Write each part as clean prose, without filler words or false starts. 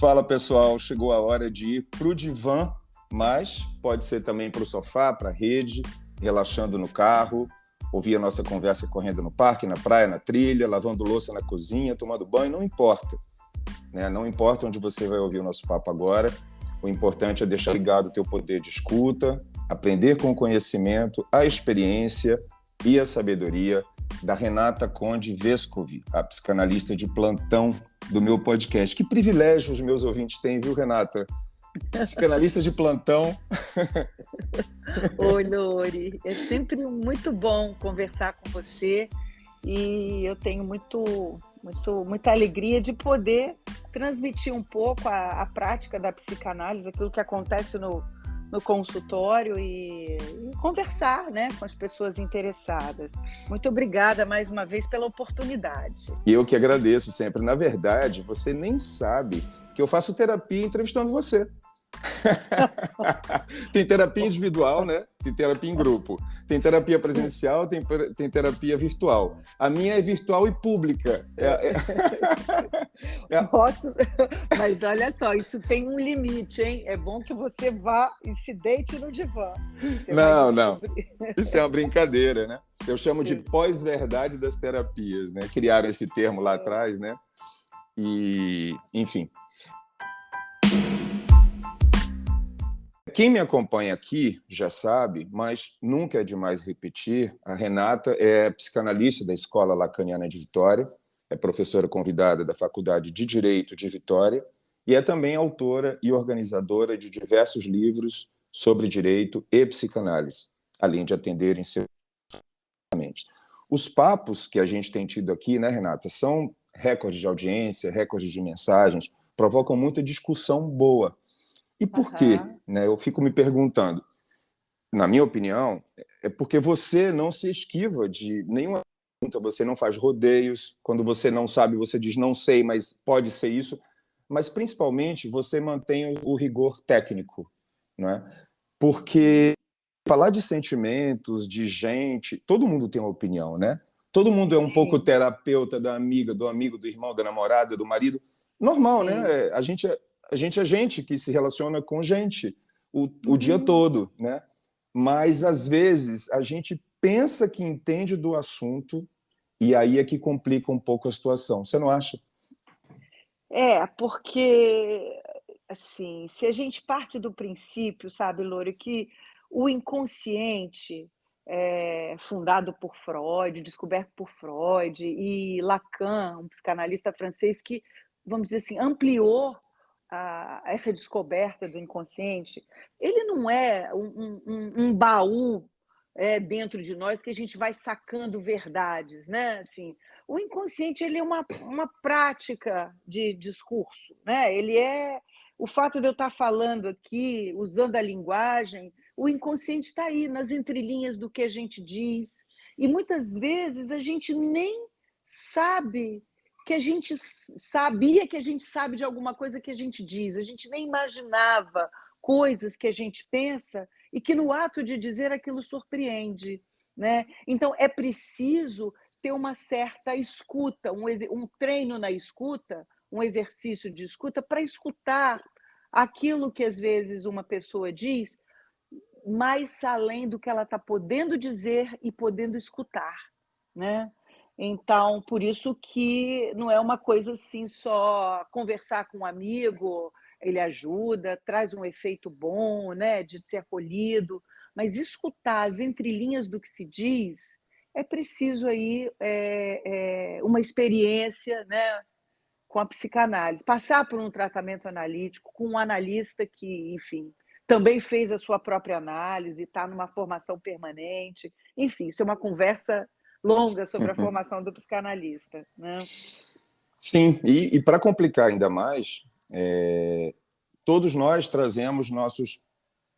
Fala, pessoal, chegou a hora de ir para o divã, mas pode ser também para o sofá, para a rede, relaxando no carro, ouvir a nossa conversa correndo no parque, na praia, na trilha, lavando louça na cozinha, tomando banho, não importa, né? Não importa onde você vai ouvir o nosso papo agora, o importante é deixar ligado o teu poder de escuta, aprender com o conhecimento, a experiência e a sabedoria da Renata Conde Vescovi, a psicanalista de plantão do meu podcast. Que privilégio os meus ouvintes têm, viu, Renata? Psicanalista de plantão. Oi, Lori. É sempre muito bom conversar com você e eu tenho muita alegria de poder transmitir um pouco a prática da psicanálise, aquilo que acontece no consultório e conversar, né, com as pessoas interessadas. Muito obrigada mais uma vez pela oportunidade. E eu que agradeço sempre. Na verdade, você nem sabe que eu faço terapia entrevistando você. Tem terapia individual, né? Tem terapia em grupo. Tem terapia presencial, tem terapia virtual. A minha é virtual e pública. Posso... Mas olha só, isso tem um limite, hein? É bom que você vá e se deite no divã. Não. Isso é uma brincadeira, né? Eu chamo de pós-verdade das terapias, né? Criaram esse termo lá atrás, né? E, enfim. Quem me acompanha aqui já sabe, mas nunca é demais repetir, a Renata é psicanalista da Escola Lacaniana de Vitória, é professora convidada da Faculdade de Direito de Vitória e é também autora e organizadora de diversos livros sobre direito e psicanálise, além de atender em seus... Os papos que a gente tem tido aqui, né, Renata, são recordes de audiência, recordes de mensagens, provocam muita discussão boa. E por quê? Né? Eu fico me perguntando. Na minha opinião, é porque você não se esquiva de nenhuma pergunta, você não faz rodeios. Quando você não sabe, você diz não sei, mas pode ser isso. Mas, principalmente, você mantém o rigor técnico. Né? Porque falar de sentimentos, de gente, todo mundo tem uma opinião, né? Todo mundo é um pouco terapeuta da amiga, do amigo, do irmão, da namorada, do marido. Normal, né? A gente é gente que se relaciona com gente o dia todo, né? Mas, às vezes, a gente pensa que entende do assunto e aí é que complica um pouco a situação. Você não acha? Porque, assim, se a gente parte do princípio, sabe, Lore, que o inconsciente, fundado por Freud, descoberto por Freud, e Lacan, um psicanalista francês que, vamos dizer assim, ampliou essa descoberta do inconsciente, ele não é um baú dentro de nós que a gente vai sacando verdades, né? Assim, o inconsciente ele é uma prática de discurso, né? Ele é o fato de eu estar falando aqui, usando a linguagem, o inconsciente está aí nas entrelinhas do que a gente diz e muitas vezes a gente nem sabe que a gente sabia que a gente sabe de alguma coisa que a gente diz, a gente nem imaginava coisas que a gente pensa e que no ato de dizer aquilo surpreende, né? Então é preciso ter uma certa escuta, um treino na escuta, um exercício de escuta para escutar aquilo que às vezes uma pessoa diz, mais além do que ela está podendo dizer e podendo escutar, né? Então, por isso que não é uma coisa assim só conversar com um amigo, ele ajuda, traz um efeito bom, né, de ser acolhido, mas escutar as entrelinhas do que se diz, é preciso aí uma experiência, né, com a psicanálise, passar por um tratamento analítico com um analista que, enfim, também fez a sua própria análise, está numa formação permanente, enfim, isso é uma conversa longa sobre a formação do psicanalista, né? Sim, e para complicar ainda mais, todos nós trazemos nossos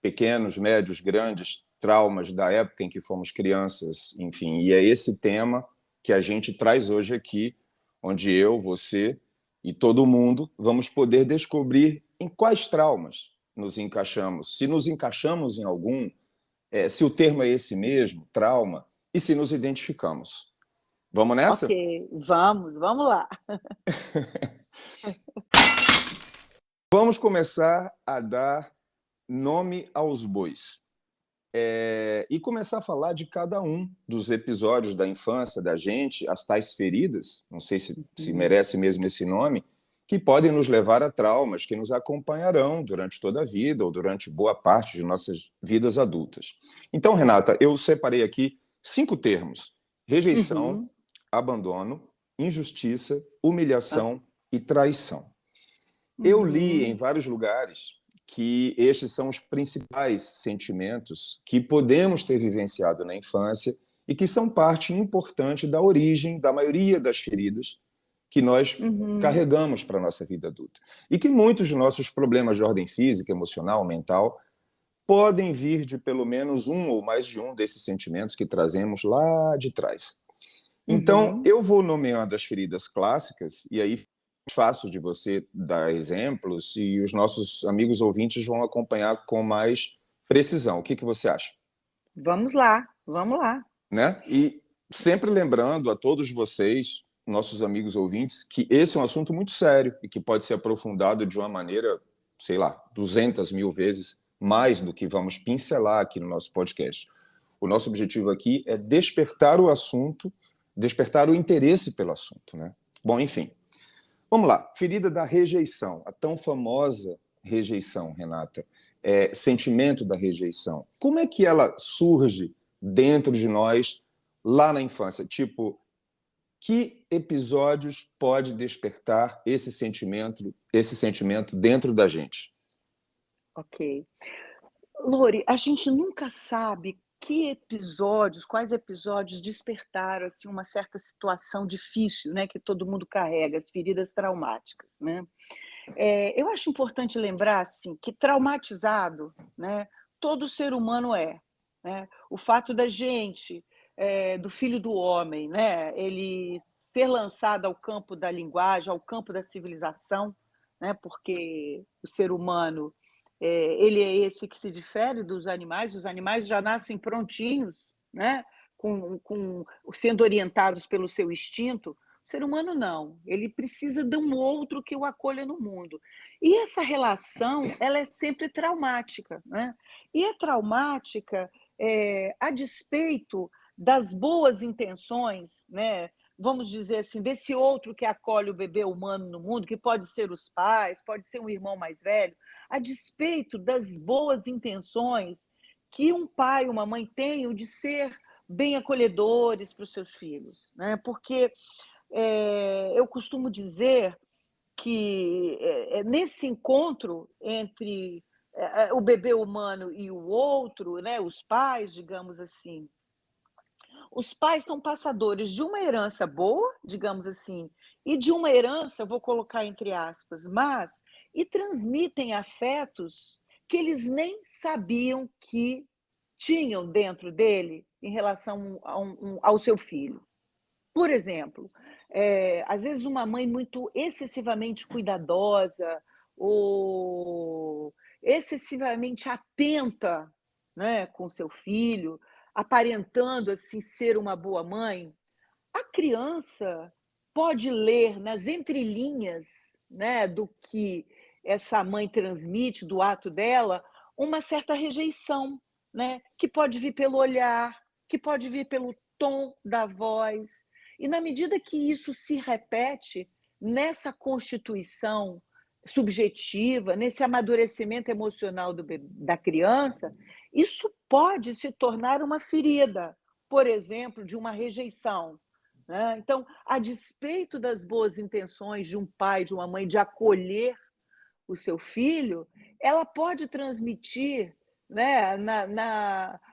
pequenos, médios, grandes traumas da época em que fomos crianças, enfim, e é esse tema que a gente traz hoje aqui, onde eu, você e todo mundo vamos poder descobrir em quais traumas nos encaixamos, se nos encaixamos em algum, se o termo é esse mesmo, trauma, e se nos identificamos. Vamos nessa? Ok, vamos lá. Vamos começar a dar nome aos bois. E começar a falar de cada um dos episódios da infância da gente, as tais feridas, não sei se merece mesmo esse nome, que podem nos levar a traumas que nos acompanharão durante toda a vida ou durante boa parte de nossas vidas adultas. Então, Renata, eu separei aqui 5 termos: rejeição, Uhum. abandono, injustiça, Ah, humilhação e traição. Eu li em uhum. vários lugares que estes são os principais sentimentos que podemos ter vivenciado na infância e que são parte importante da origem da maioria das feridas que nós Uhum. carregamos para a nossa vida adulta. E que muitos dos nossos problemas de ordem física, emocional, mental, podem vir de pelo menos um ou mais de um desses sentimentos que trazemos lá de trás. Então, Uhum. eu vou nomeando as feridas clássicas, e aí é fácil de você dar exemplos, e os nossos amigos ouvintes vão acompanhar com mais precisão. O que você acha? Vamos lá, vamos lá. Né? E sempre lembrando a todos vocês, nossos amigos ouvintes, que esse é um assunto muito sério e que pode ser aprofundado de uma maneira, sei lá, 200 mil vezes mais do que vamos pincelar aqui no nosso podcast. O nosso objetivo aqui é despertar o assunto, despertar o interesse pelo assunto, né? Bom, enfim, vamos lá. Ferida da rejeição, a tão famosa rejeição, Renata, sentimento da rejeição. Como é que ela surge dentro de nós lá na infância? Tipo, que episódios pode despertar esse sentimento dentro da gente? Ok. Lore, a gente nunca sabe quais episódios despertaram assim uma certa situação difícil, né, que todo mundo carrega, as feridas traumáticas, né. Eu acho importante lembrar, assim, que traumatizado, né, todo ser humano é, né. O fato da gente, do filho do homem, né, ele ser lançado ao campo da linguagem, ao campo da civilização, né, porque o ser humano, ele é esse que se difere dos animais, os animais já nascem prontinhos, né, com sendo orientados pelo seu instinto. O ser humano não, ele precisa de um outro que o acolha no mundo. E essa relação, ela é sempre traumática, né? E é traumática, a despeito das boas intenções, né? Vamos dizer assim, desse outro que acolhe o bebê humano no mundo, que pode ser os pais, pode ser um irmão mais velho, a despeito das boas intenções que um pai e uma mãe tenham de ser bem acolhedores para os seus filhos, né? Porque eu costumo dizer que nesse encontro entre o bebê humano e o outro, né, os pais, digamos assim, os pais são passadores de uma herança boa, digamos assim, e de uma herança, vou colocar entre aspas, mas, e transmitem afetos que eles nem sabiam que tinham dentro dele em relação ao seu filho. Por exemplo, às vezes uma mãe muito excessivamente cuidadosa ou excessivamente atenta, né, com seu filho, aparentando, assim, ser uma boa mãe, a criança pode ler nas entrelinhas, né, do que essa mãe transmite, do ato dela, uma certa rejeição, né, que pode vir pelo olhar, que pode vir pelo tom da voz. E na medida que isso se repete nessa constituição subjetiva, nesse amadurecimento emocional da criança, isso pode se tornar uma ferida, por exemplo, de uma rejeição, né? Então, a despeito das boas intenções de um pai, de uma mãe, de acolher o seu filho, ela pode transmitir, né,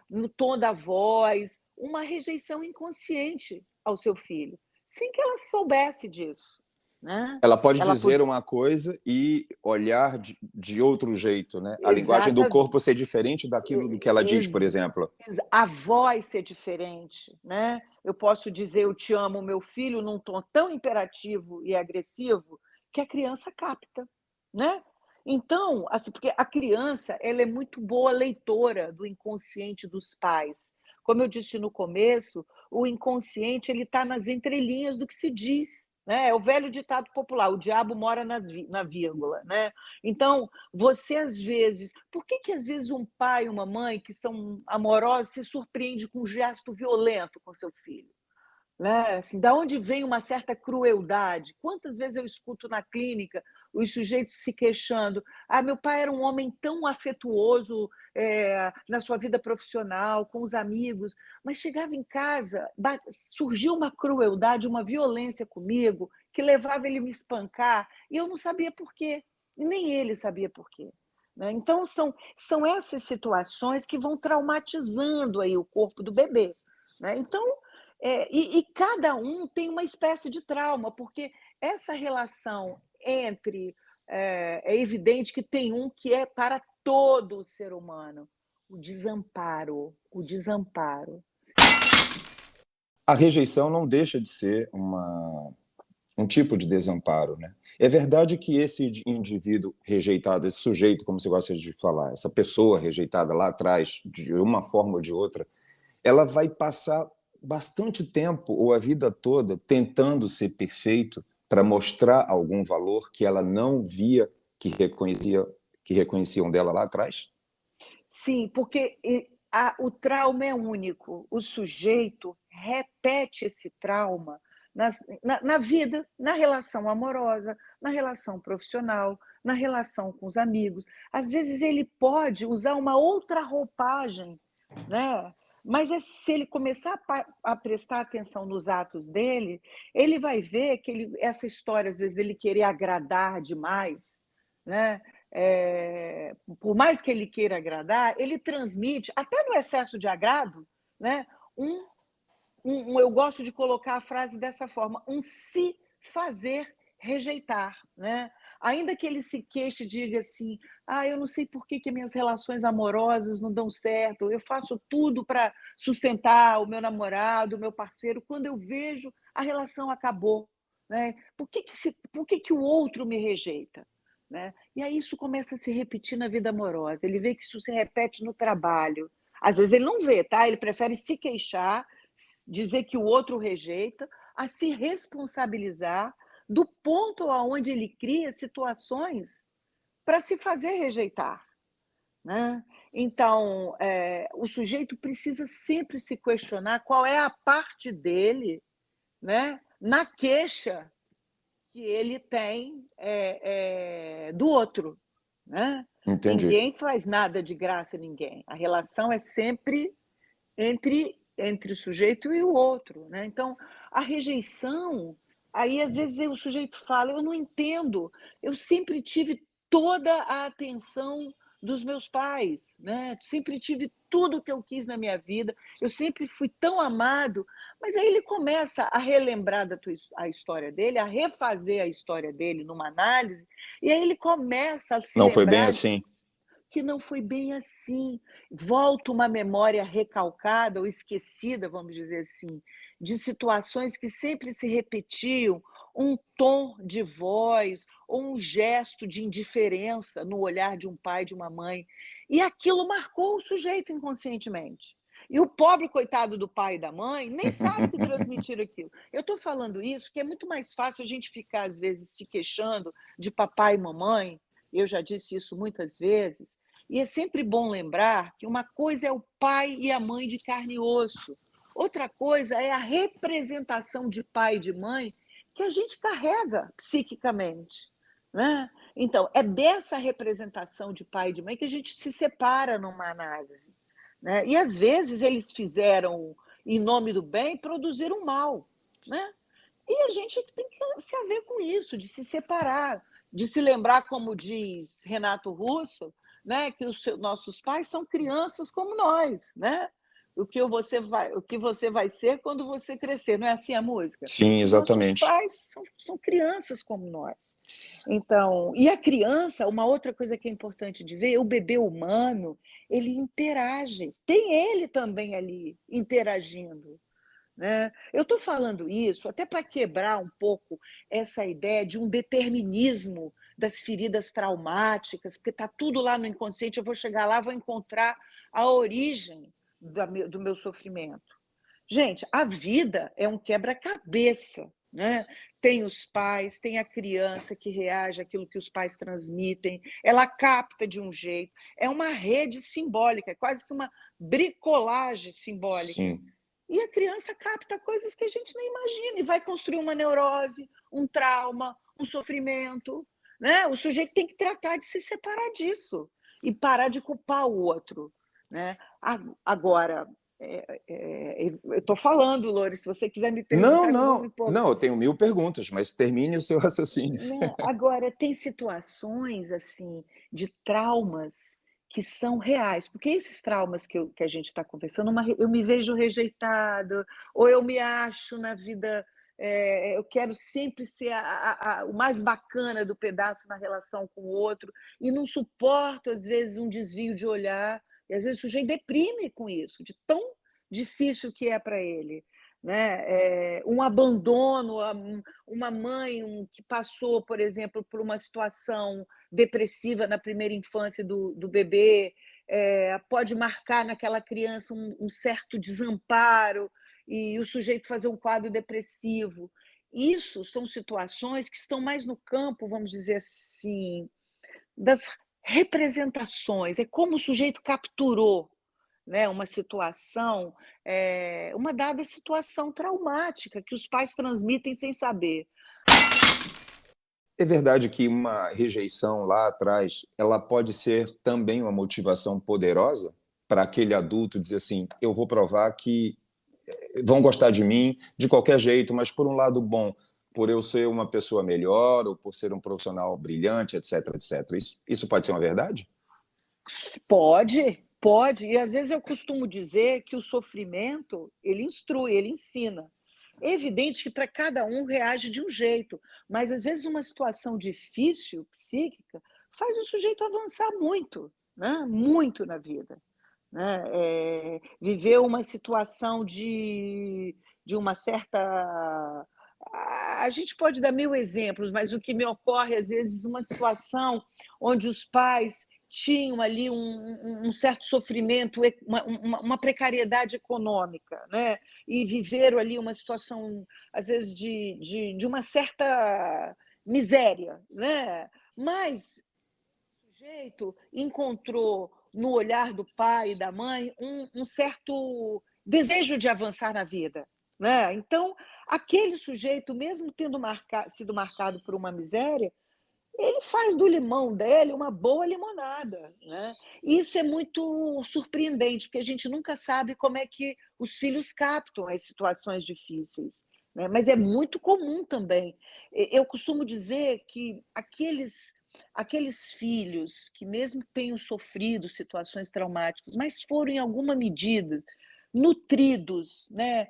no tom da voz, uma rejeição inconsciente ao seu filho, sem que ela soubesse disso, né? Ela pode Ela dizer pode... uma coisa e olhar de outro jeito, né? A linguagem do Exatamente. corpo ser diferente daquilo do que ela diz, por exemplo. A voz ser diferente, né? Eu posso dizer eu te amo, meu filho, num tom tão imperativo e agressivo que a criança capta, né? Então, assim, porque a criança, ela é muito boa leitora do inconsciente dos pais. Como eu disse no começo, o inconsciente ele está nas entrelinhas do que se diz. né? É o velho ditado popular, o diabo mora na vírgula, né? Então, você às vezes, por que que às vezes um pai e uma mãe que são amorosos se surpreende com um gesto violento com seu filho? Né? Assim, da onde vem uma certa crueldade? Quantas vezes eu escuto na clínica os sujeitos se queixando: ah, meu pai era um homem tão afetuoso na sua vida profissional, com os amigos, mas chegava em casa, surgiu uma crueldade, uma violência comigo, que levava ele a me espancar, e eu não sabia por quê, e nem ele sabia por quê. Né? Então, são essas situações que vão traumatizando aí o corpo do bebê. Né? Então, e cada um tem uma espécie de trauma, porque essa relação entre. É evidente que tem um que é para todo o ser humano: o desamparo. O desamparo. A rejeição não deixa de ser um tipo de desamparo, né? É verdade que esse indivíduo rejeitado, esse sujeito, como você gosta de falar, essa pessoa rejeitada lá atrás, de uma forma ou de outra, ela vai passar bastante tempo ou a vida toda tentando ser perfeito para mostrar algum valor que ela não via que reconheciam dela lá atrás? Sim, porque o trauma é único. O sujeito repete esse trauma na vida, na relação amorosa, na relação profissional, na relação com os amigos. Às vezes ele pode usar uma outra roupagem, né? Mas se ele começar a prestar atenção nos atos dele, ele vai ver que essa história, às vezes, ele querer agradar demais, né? Por mais que ele queira agradar, ele transmite, até no excesso de agrado, né, eu gosto de colocar a frase dessa forma: um se fazer rejeitar. Né? Ainda que ele se queixe e diga assim: ah, eu não sei por que minhas relações amorosas não dão certo, eu faço tudo para sustentar o meu namorado, o meu parceiro, quando eu vejo a relação acabou. Né? Por que o outro me rejeita? Né? E aí isso começa a se repetir na vida amorosa. Ele vê que isso se repete no trabalho. Às vezes ele não vê, tá? Ele prefere se queixar, dizer que o outro rejeita, a se responsabilizar do ponto aonde ele cria situações para se fazer rejeitar. Né? Então, o sujeito precisa sempre se questionar qual é a parte dele, né, na queixa que ele tem do outro. Né? Entendi. Ninguém faz nada de graça a ninguém. A relação é sempre entre o sujeito e o outro. Né? Então, a rejeição, aí às vezes o sujeito fala: eu não entendo, eu sempre tive toda a atenção dos meus pais, né? Sempre tive tudo o que eu quis na minha vida, eu sempre fui tão amado, mas aí ele começa a relembrar a história dele, a refazer a história dele numa análise, e aí ele começa a se Não foi bem lembrar assim? que não foi bem assim. Volta uma memória recalcada ou esquecida, vamos dizer assim, de situações que sempre se repetiam, um tom de voz ou um gesto de indiferença no olhar de um pai, de uma mãe. E aquilo marcou o sujeito inconscientemente. E o pobre coitado do pai e da mãe nem sabe que transmitiram aquilo. Eu estou falando isso porque é muito mais fácil a gente ficar, às vezes, se queixando de papai e mamãe. Eu já disse isso muitas vezes, e é sempre bom lembrar que uma coisa é o pai e a mãe de carne e osso, outra coisa é a representação de pai e de mãe que a gente carrega psiquicamente. Né? Então, é dessa representação de pai e de mãe que a gente se separa numa análise. Né? E às vezes eles fizeram, em nome do bem, produziram mal. Né? E a gente tem que se haver com isso, de se separar, de se lembrar, como diz Renato Russo, né, que nossos pais são crianças como nós, né? O que você vai ser quando você crescer, não é assim a música? Sim, Os nossos exatamente. pais são crianças como nós. Então, e a criança, uma outra coisa que é importante dizer, o bebê humano, ele interage, tem ele também ali interagindo. Né? Eu estou falando isso até para quebrar um pouco essa ideia de um determinismo das feridas traumáticas, porque está tudo lá no inconsciente, eu vou chegar lá, vou encontrar a origem do meu sofrimento. Gente, a vida é um quebra-cabeça. né? Tem os pais, tem a criança que reage àquilo que os pais transmitem, ela capta de um jeito. É uma rede simbólica, é quase que uma bricolagem simbólica. Sim. E a criança capta coisas que a gente nem imagina e vai construir uma neurose, um trauma, um sofrimento, né? O sujeito tem que tratar de se separar disso e parar de culpar o outro, né? Agora, eu estou falando, Loure, se você quiser me Não, perguntar, eu vou me não, empolgar. não, eu tenho 1000 perguntas, mas termine o seu raciocínio. Né? Agora, tem situações assim de traumas que são reais, porque esses traumas que a gente está conversando, eu me vejo rejeitado, ou eu me acho na vida, eu quero sempre ser o mais bacana do pedaço na relação com o outro, e não suporto, às vezes, um desvio de olhar, e às vezes o sujeito deprime com isso, de tão difícil que é para ele. Né? Um abandono, uma mãe que passou, por exemplo, por uma situação depressiva na primeira infância do bebê, pode marcar naquela criança um certo desamparo e o sujeito fazer um quadro depressivo. Isso são situações que estão mais no campo, vamos dizer assim, das representações. É como o sujeito capturou, né, uma situação, uma dada situação traumática que os pais transmitem sem saber. É verdade que uma rejeição lá atrás, ela pode ser também uma motivação poderosa para aquele adulto dizer assim, eu vou provar que vão gostar de mim de qualquer jeito, mas por um lado bom, por eu ser uma pessoa melhor ou por ser um profissional brilhante, etc, etc. Isso pode ser uma verdade? Pode, pode. E às vezes eu costumo dizer que o sofrimento, ele instrui, ele ensina. É evidente que para cada um reage de um jeito, mas às vezes uma situação difícil, psíquica, faz o sujeito avançar muito, né? Muito na vida. Né? Viver uma situação de uma certa. A gente pode dar 1000 exemplos, mas o que me ocorre, às vezes, uma situação onde os pais tinham ali um certo sofrimento, uma precariedade econômica, né? E viveram ali uma situação, às vezes, de uma certa miséria. Né? Mas o sujeito encontrou no olhar do pai e da mãe um certo desejo de avançar na vida. Né? Então, aquele sujeito, mesmo tendo sido marcado por uma miséria, ele faz do limão dele uma boa limonada. Né? Isso é muito surpreendente, porque a gente nunca sabe como é que os filhos captam as situações difíceis. Né? Mas é muito comum também. Eu costumo dizer que aqueles filhos que, mesmo tenham sofrido situações traumáticas, mas foram, em alguma medida, nutridos, né,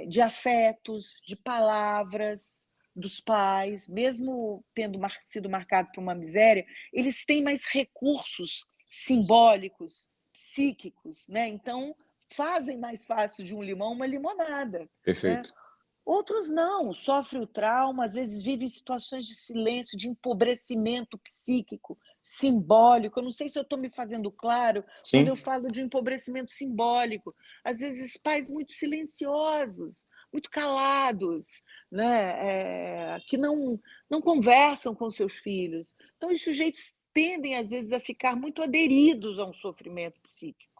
de afetos, de palavras dos pais, mesmo tendo sido marcado por uma miséria, eles têm mais recursos simbólicos, psíquicos, né? Então fazem mais fácil de um limão uma limonada. Né? Perfeito. Outros não, sofrem o trauma, às vezes vivem situações de silêncio, de empobrecimento psíquico, simbólico. Eu não sei se eu estou me fazendo claro quando eu Sim. falo de empobrecimento simbólico. Às vezes, pais muito silenciosos, muito calados, né? Que não conversam com seus filhos. Então, os sujeitos tendem, às vezes, a ficar muito aderidos a um sofrimento psíquico.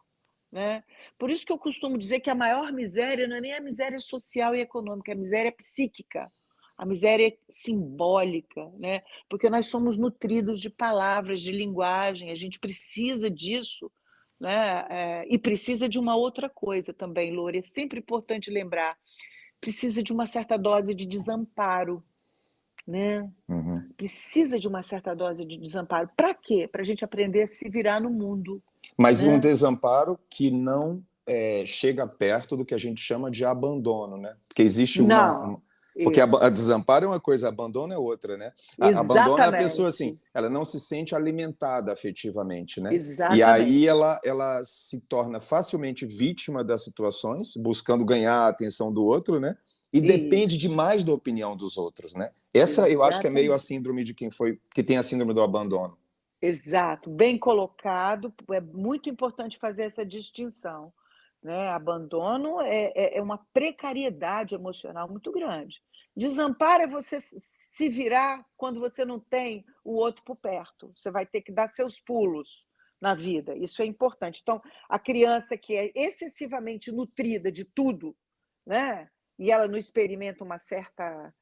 Né? Por isso que eu costumo dizer que a maior miséria não é nem a miséria social e econômica, é a miséria psíquica, a miséria simbólica, né? Porque nós somos nutridos de palavras, de linguagem, a gente precisa disso. Né? E precisa de uma outra coisa também, Loure, é sempre importante lembrar, precisa de uma certa dose de desamparo. Né? Uhum. Precisa de uma certa dose de desamparo. Para quê? Para a gente aprender a se virar no mundo. Mas um Né? desamparo que não chega perto do que a gente chama de abandono, né? Porque existe Não, porque isso. a desamparo é uma coisa, abandono é outra, né? Abandono é a pessoa assim, Exatamente, ela não se sente alimentada afetivamente, né? E aí exatamente, ela se torna facilmente vítima das situações, buscando ganhar a atenção do outro, né? E depende isso, demais da opinião dos outros, né? Essa eu acho que é meio a exatamente. síndrome de que tem a síndrome do abandono. Exato, bem colocado, é muito importante fazer essa distinção. né? Abandono é uma precariedade emocional muito grande. Desamparo é você se virar quando você não tem o outro por perto. Você vai ter que dar seus pulos na vida. Isso é importante. Então, a criança que é excessivamente nutrida de tudo, né? E ela não experimenta uma certa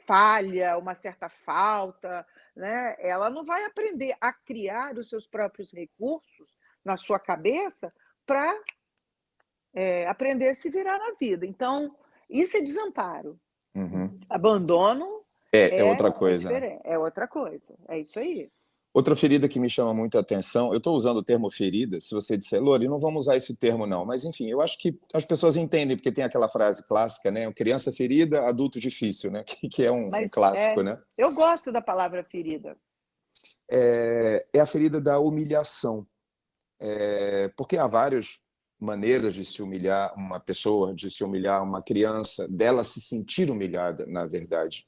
falha, uma certa falta, né? Ela não vai aprender a criar os seus próprios recursos na sua cabeça para aprender a se virar na vida. Então, isso é desamparo. Uhum. Abandono É outra é coisa, né? diferente, é outra coisa. É isso aí. Outra ferida que me chama muita atenção, eu estou usando o termo ferida, se você disser, Lori, não vamos usar esse termo não, mas enfim, eu acho que as pessoas entendem, porque tem aquela frase clássica, né? Criança ferida, adulto difícil, né? Que é um Mas clássico, né? eu gosto da palavra ferida. É a ferida da humilhação, porque há várias maneiras de se humilhar uma pessoa, de se humilhar uma criança, dela se sentir humilhada, na verdade.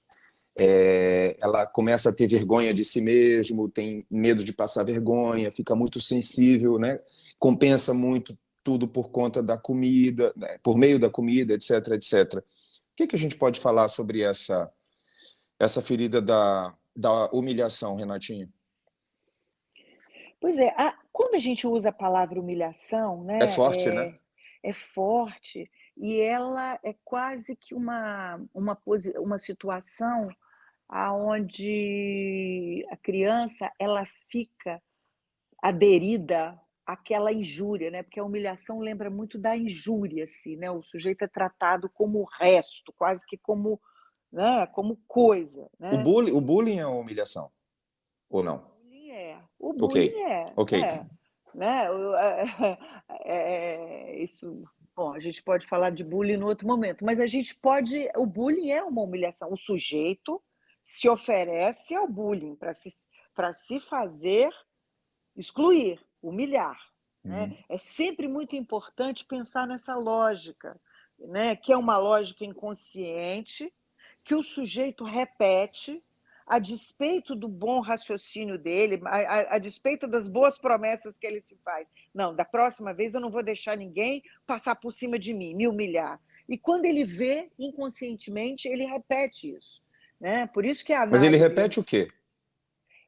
Ela começa a ter vergonha de si mesmo, tem medo de passar vergonha, fica muito sensível, né? Compensa muito tudo por conta da comida, né? Por meio da comida, etc, etc. O que a gente pode falar sobre essa ferida da humilhação, Renatinho? Pois é, quando a gente usa a palavra humilhação, É né, forte, né? é forte e ela é quase que uma situação aonde a criança ela fica aderida àquela injúria, né, porque a humilhação lembra muito da injúria, assim, né, o sujeito é tratado como o resto, quase que como, né, como coisa, né. O bullying é uma humilhação, ou não? O Ok, bullying ok. né, isso, bom, a gente pode falar de bullying no outro momento, mas o bullying é uma humilhação, o sujeito se oferece ao bullying para se fazer excluir, humilhar, né. Uhum. É sempre muito importante pensar nessa lógica, né, que é uma lógica inconsciente, que o sujeito repete, a despeito do bom raciocínio dele, a despeito das boas promessas que ele se faz. Não, da próxima vez eu não vou deixar ninguém passar por cima de mim, me humilhar. E quando ele vê, inconscientemente, ele repete isso, né. Por isso que a Mas ele análise, repete o quê?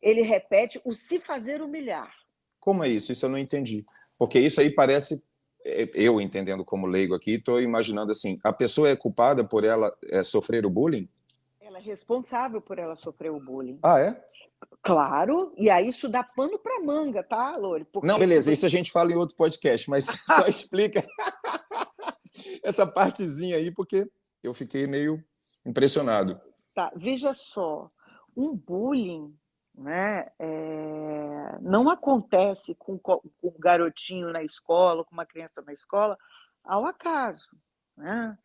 ele repete o se fazer humilhar. Como é isso? Isso eu não entendi. Porque isso aí parece, eu entendendo como leigo aqui, estou imaginando assim, a pessoa é culpada por ela sofrer o bullying? Ela é responsável por ela sofrer o bullying. Ah, é? Claro, e aí isso dá pano para manga, tá, Lore? Não, Porque se beleza, isso você a gente fala em outro podcast, mas só explica essa partezinha aí, porque eu fiquei meio impressionado. tá, veja só, um bullying, né, não acontece com um garotinho na escola, com uma criança na escola, ao acaso, né?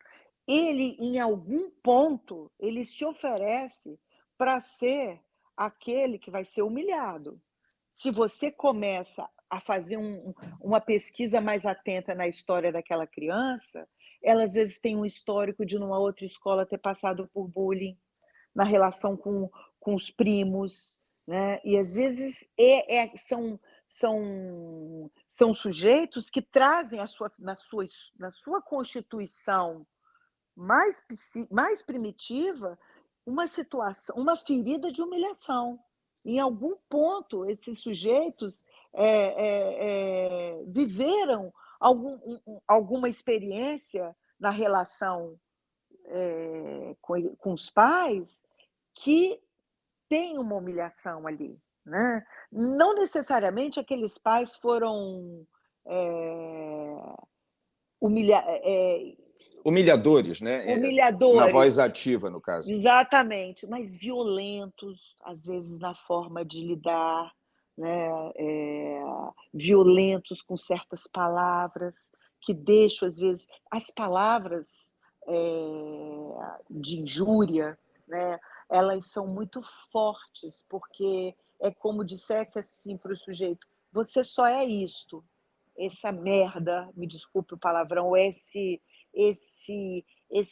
Ele, em algum ponto, ele se oferece para ser aquele que vai ser humilhado. Se você começa a fazer uma pesquisa mais atenta na história daquela criança, ela às vezes tem um histórico de numa outra escola ter passado por bullying, na relação com os primos, né? E às vezes são sujeitos que trazem na sua constituição mais primitiva, uma situação, uma ferida de humilhação. Em algum ponto, esses sujeitos viveram alguma experiência na relação com os pais que tem uma humilhação ali, né? Não necessariamente aqueles pais foram eh, humilha Humilhadores, né? Na humilhadores. voz ativa, no caso. Exatamente, mas violentos, às vezes, na forma de lidar, né, violentos com certas palavras, que deixam, às vezes as palavras, de injúria, né, elas são muito fortes, porque é como dissesse assim para o sujeito: "Você só é isto, essa merda", me desculpe o palavrão, esse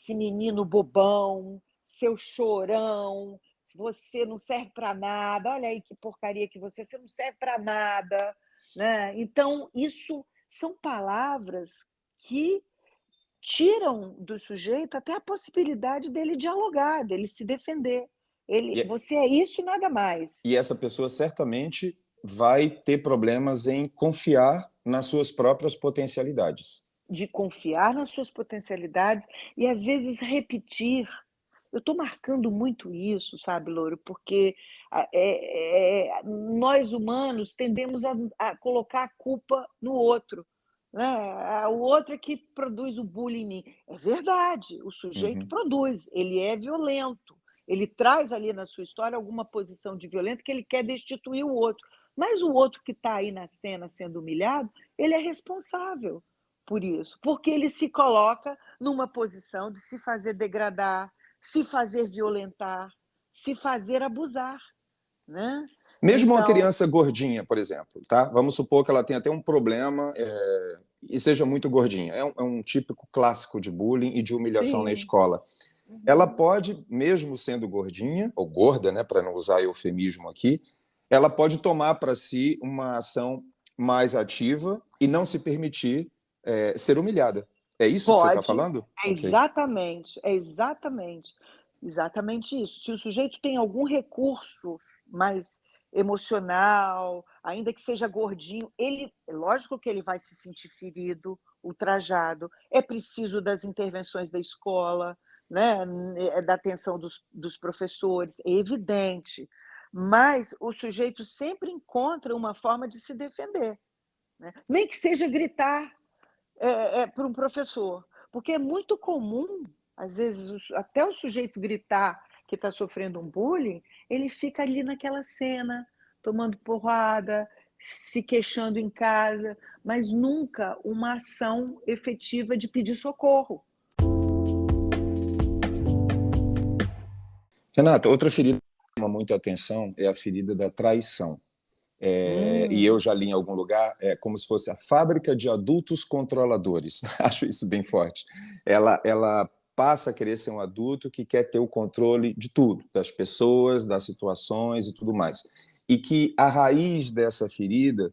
menino bobão, seu chorão, você não serve para nada, olha aí que porcaria que você não serve para nada, né. Então isso são palavras que tiram do sujeito até a possibilidade dele dialogar, dele se defender. Ele, E, você é isso e nada mais. e essa pessoa certamente vai ter problemas em confiar nas suas próprias potencialidades. De confiar nas suas potencialidades e, às vezes, repetir. Eu estou marcando muito isso, sabe, Louro, porque nós humanos tendemos a colocar a culpa no outro. Né? O outro é que produz o bullying em mim. É verdade, o sujeito Uhum. produz, ele é violento, ele traz ali na sua história alguma posição de violento que ele quer destituir o outro. Mas o outro que está aí na cena sendo humilhado, ele é responsável por isso, porque ele se coloca numa posição de se fazer degradar, se fazer violentar, se fazer abusar, né? Mesmo uma Então, criança gordinha, por exemplo, tá? Vamos supor que ela tenha até um problema e seja muito gordinha. É um típico clássico de bullying e de humilhação na sim. escola. Ela Uhum. pode, mesmo sendo gordinha, ou gorda, né, para não usar eufemismo aqui, ela pode tomar para si uma ação mais ativa e não se permitir ser humilhada. É isso que você está Pode, falando? é Ok. exatamente, exatamente isso. Se o sujeito tem algum recurso mais emocional, ainda que seja gordinho, ele, é lógico que ele vai se sentir ferido, ultrajado. É preciso das intervenções da escola, né, da atenção dos professores, é evidente. Mas o sujeito sempre encontra uma forma de se defender, né? Nem que seja gritar para um professor, porque é muito comum, às vezes, até o sujeito gritar que está sofrendo um bullying, ele fica ali naquela cena, tomando porrada, se queixando em casa, mas nunca uma ação efetiva de pedir socorro. Renata, outra ferida que chama muita atenção é a ferida da traição. E eu Hum, já li em algum lugar, é como se fosse a fábrica de adultos controladores. Acho isso bem forte. Ela passa a querer ser um adulto que quer ter o controle de tudo, das pessoas, das situações e tudo mais. E que a raiz dessa ferida,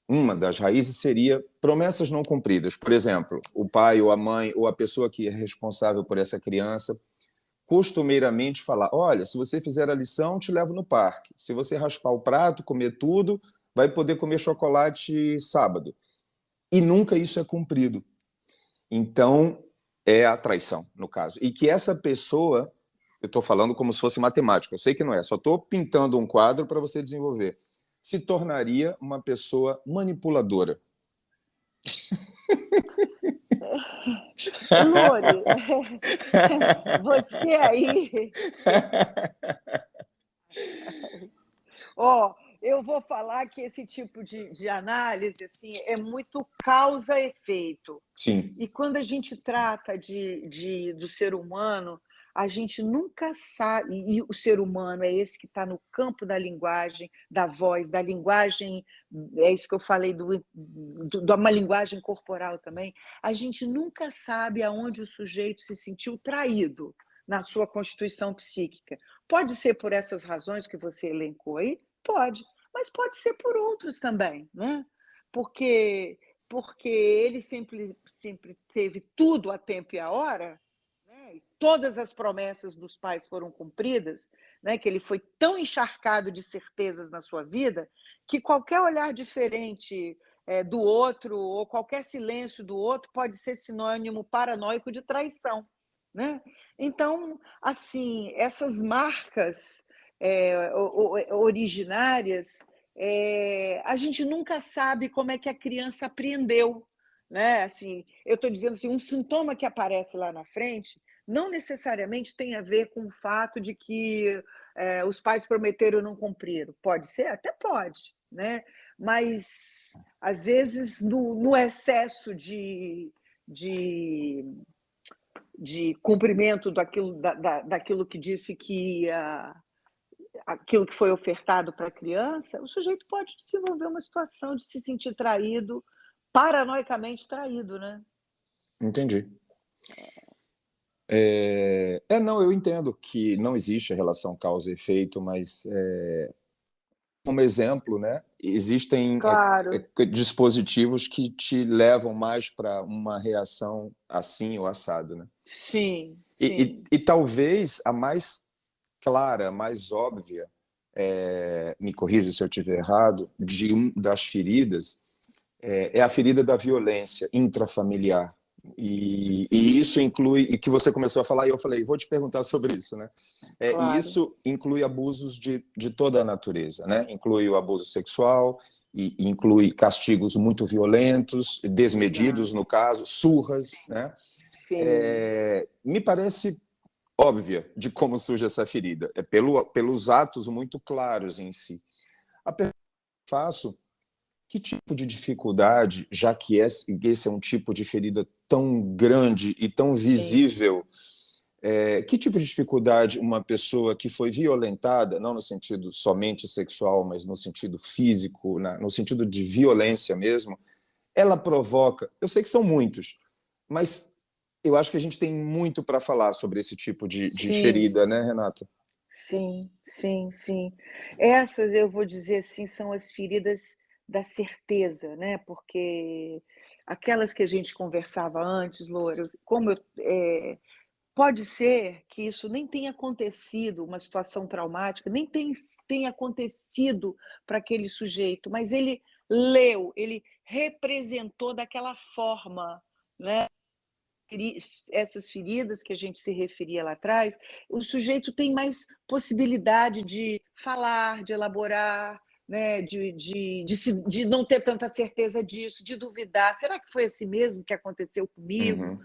uma das raízes seria promessas não cumpridas. Por exemplo, o pai ou a mãe ou a pessoa que é responsável por essa criança costumeiramente falar: olha, se você fizer a lição, te levo no parque. Se você raspar o prato, comer tudo, vai poder comer chocolate sábado. E nunca isso é cumprido. Então, é a traição, no caso. E que essa pessoa, eu estou falando como se fosse matemática, eu sei que não é, só estou pintando um quadro para você desenvolver, se tornaria uma pessoa manipuladora. Lore, você aí, ó, eu vou falar que esse tipo de análise assim, é muito causa-efeito. Sim, E quando a gente trata do ser humano, a gente nunca sabe, e o ser humano é esse que está no campo da linguagem, da voz, da linguagem, é isso que eu falei, de uma linguagem corporal também, a gente nunca sabe aonde o sujeito se sentiu traído na sua constituição psíquica. Pode ser por essas razões que você elencou aí? Pode, mas pode ser por outros também, né? Porque ele sempre teve tudo a tempo e a hora, né? E todas as promessas dos pais foram cumpridas, né? Que ele foi tão encharcado de certezas na sua vida que qualquer olhar diferente do outro ou qualquer silêncio do outro pode ser sinônimo paranoico de traição, né? Então, assim, essas marcas originárias a gente nunca sabe como é que a criança aprendeu, né? Assim, eu estou dizendo assim, um sintoma que aparece lá na frente não necessariamente tem a ver com o fato de que os pais prometeram e não cumpriram. Pode ser? Até pode, né? Mas, às vezes, no excesso de, de cumprimento daquilo que disse que ia aquilo que foi ofertado para a criança, o sujeito pode desenvolver uma situação de se sentir traído, paranoicamente traído, né? entendi. Não, eu entendo que não existe a relação causa e efeito, mas como exemplo, né? Existem Claro, dispositivos que te levam mais para uma reação assim ou assado, né? sim, E, sim, e talvez a mais clara, mais óbvia, me corrija se eu estiver errado, das feridas é a ferida da violência intrafamiliar. E isso inclui, e que você começou a falar, e eu falei, vou te perguntar sobre isso, né? E claro, isso inclui abusos de toda a natureza, né? Inclui o abuso sexual, e inclui castigos muito violentos, desmedidos, exato, no caso, surras, né? sim, Me parece óbvia de como surge essa ferida, pelos atos muito claros em si. A pergunta que eu faço, que tipo de dificuldade, já que esse é um tipo de ferida tão grande e tão sim. visível, que tipo de dificuldade uma pessoa que foi violentada, não no sentido somente sexual, mas no sentido físico, no sentido de violência mesmo, ela provoca? Eu sei que são muitos, mas eu acho que a gente tem muito para falar sobre esse tipo de Sim, ferida, né, Renata? sim, sim, sim. Essas, eu vou dizer assim, são as feridas da certeza, né, porque aquelas que a gente conversava antes, Loura, como pode ser que isso nem tenha acontecido, uma situação traumática, nem tenha acontecido para aquele sujeito, mas ele leu, ele representou daquela forma, né, essas feridas que a gente se referia lá atrás, o sujeito tem mais possibilidade de falar, de elaborar, né, de não ter tanta certeza disso, de duvidar. Será que foi assim mesmo que aconteceu comigo? Uhum.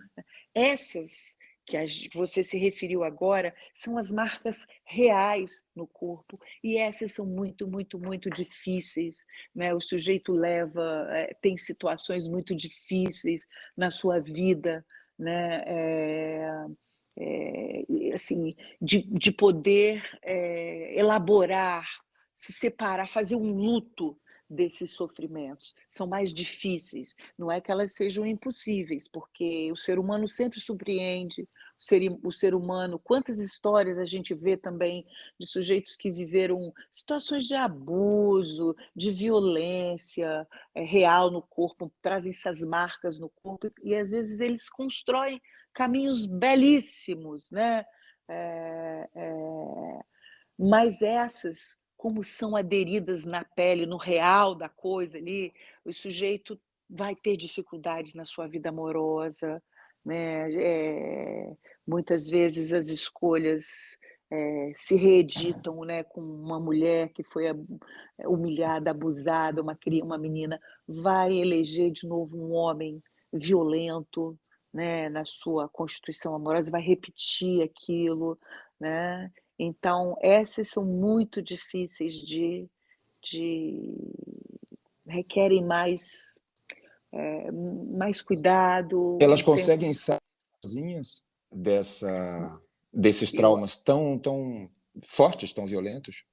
Essas que você se referiu agora são as marcas reais no corpo, e essas são muito, muito, muito difíceis, né? O sujeito tem situações muito difíceis na sua vida, né? Assim, de poder elaborar, se separar, fazer um luto desses sofrimentos. São mais difíceis. Não é que elas sejam impossíveis, porque o ser humano sempre surpreende. O ser humano, quantas histórias a gente vê também de sujeitos que viveram situações de abuso, de violência real no corpo, trazem essas marcas no corpo, e às vezes eles constroem caminhos belíssimos, né? É, é, mas essas, como são aderidas na pele, no real da coisa ali, o sujeito vai ter dificuldades na sua vida amorosa, né? Muitas vezes as escolhas se reeditam, né, com uma mulher que foi humilhada, abusada, uma menina, vai eleger de novo um homem violento, né, na sua constituição amorosa, vai repetir aquilo, né? Então, essas são muito difíceis de requerem mais cuidado, Elas um tempo. conseguem sair sozinhas desses Eu, traumas tão fortes, tão violentos?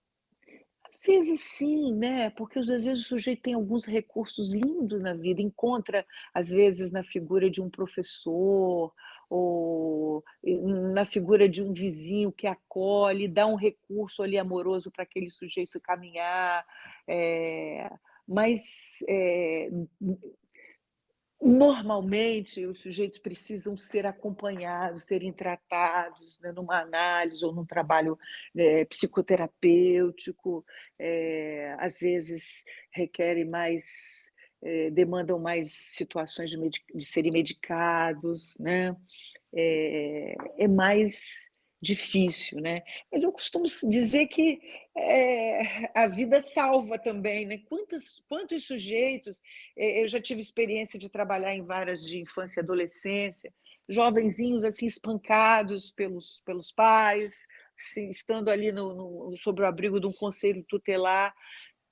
às vezes sim, né? Porque às vezes o sujeito tem alguns recursos lindos na vida, encontra às vezes na figura de um professor ou na figura de um vizinho que acolhe, dá um recurso ali amoroso para aquele sujeito caminhar, é, mas normalmente, os sujeitos precisam ser acompanhados, serem tratados, né, numa análise ou num trabalho psicoterapêutico, às vezes requerem mais, demandam mais situações de serem medicados, né? É mais difícil, né? Mas eu costumo dizer que a vida salva também, né? Quantos sujeitos, eu já tive experiência de trabalhar em varas de infância e adolescência, jovenzinhos assim espancados pelos pais, assim, estando ali sob o abrigo de um conselho tutelar,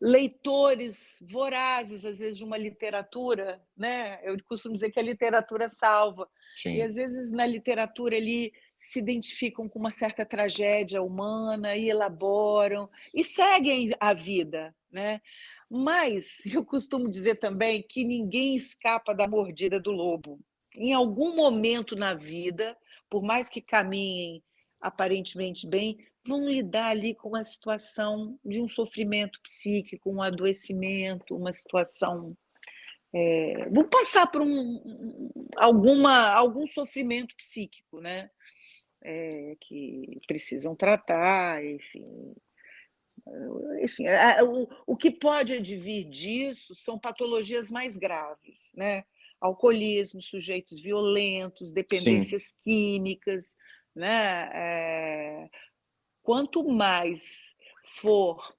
leitores vorazes, às vezes, de uma literatura, né? Eu costumo dizer que a literatura salva. E, Sim. às vezes, na literatura ali se identificam com uma certa tragédia humana e elaboram e seguem a vida, né? Mas eu costumo dizer também que ninguém escapa da mordida do lobo. Em algum momento na vida, por mais que caminhem aparentemente bem, vão lidar ali com uma situação de um sofrimento psíquico, um adoecimento, uma situação, vão passar por algum sofrimento psíquico, né? Que precisam tratar, enfim. Enfim, o que pode advir disso são patologias mais graves, né? Alcoolismo, sujeitos violentos, Sim, dependências químicas, né? Quanto mais for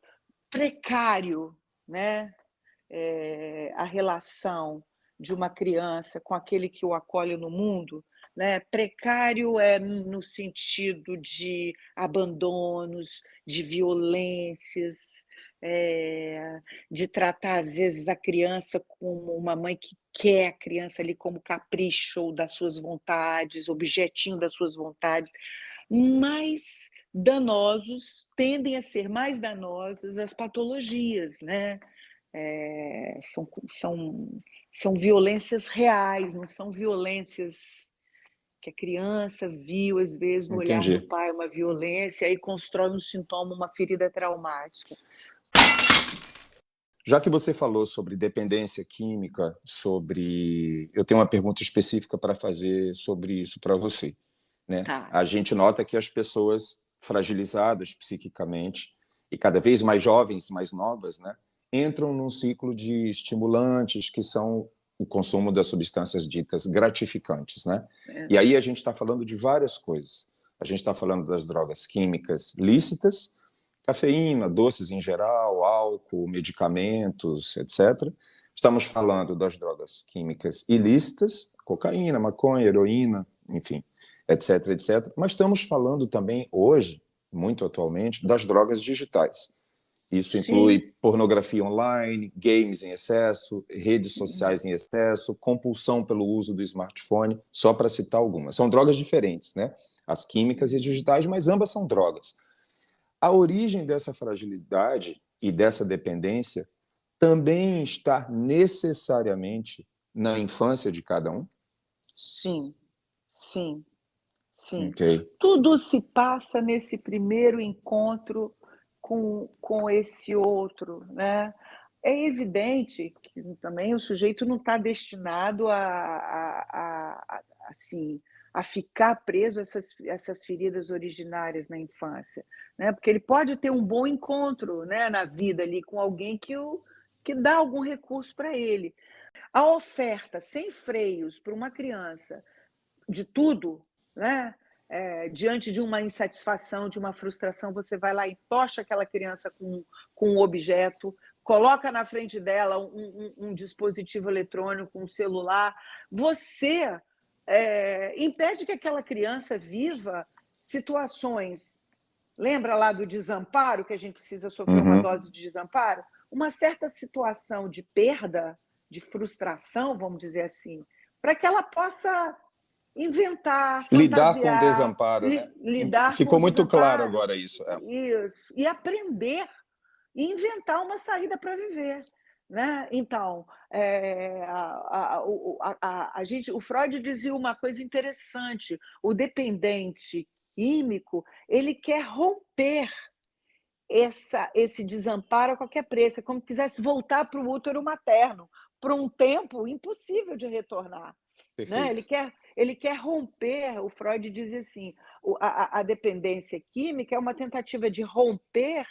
precário, né, a relação de uma criança com aquele que o acolhe no mundo, né? Precário é no sentido de abandonos, de violências, de tratar, às vezes, a criança como uma mãe que quer a criança ali como capricho ou das suas vontades, objetinho das suas vontades, mais danosos, tendem a ser mais danosas as patologias, né? São violências reais, não são violências que a criança viu, às vezes, no olhar do entendi. pai, uma violência, e aí constrói um sintoma, uma ferida traumática. Já que você falou sobre dependência química, eu tenho uma pergunta específica para fazer sobre isso para você, né? Tá. A gente nota que as pessoas fragilizadas psiquicamente e cada vez mais jovens, mais novas, né, entram num ciclo de estimulantes que são o consumo das substâncias ditas gratificantes, né? É. E aí a gente está falando de várias coisas. A gente está falando das drogas químicas lícitas, cafeína, doces em geral, álcool, medicamentos, etc. Estamos falando das drogas químicas ilícitas, cocaína, maconha, heroína, enfim, etc, etc. Mas estamos falando também hoje, muito atualmente, das drogas digitais. Isso Sim, inclui pornografia online, games em excesso, redes sociais em excesso, compulsão pelo uso do smartphone, só para citar algumas. São drogas diferentes, né? As químicas e as digitais, mas ambas são drogas. A origem dessa fragilidade e dessa dependência também está necessariamente na infância de cada um? sim, sim, sim. Ok. Tudo se passa nesse primeiro encontro com esse outro, né? É evidente que também o sujeito não está destinado assim, a ficar preso a essas feridas originárias na infância, né? Porque ele pode ter um bom encontro, né, na vida ali com alguém que dá algum recurso para ele. A oferta sem freios para uma criança de tudo, né? Diante de uma insatisfação, de uma frustração, você vai lá e tocha aquela criança com um objeto, coloca na frente dela um dispositivo eletrônico, um celular. Você impede que aquela criança viva situações. Lembra lá do desamparo, que a gente precisa sofrer uma Uhum. dose de desamparo? Uma certa situação de perda, de frustração, vamos dizer assim, para que ela possa inventar, Lidar com o fantasiar, desamparo, né? lidar com o Ficou muito claro desamparo, agora isso. É. e aprender e inventar uma saída para viver. Né? Então, o Freud dizia uma coisa interessante: o dependente químico ele quer romper esse desamparo a qualquer preço, é como se quisesse voltar para o útero materno, por um tempo impossível de retornar. Né? Perfeito. Ele quer romper, o Freud dizia assim, a dependência química é uma tentativa de romper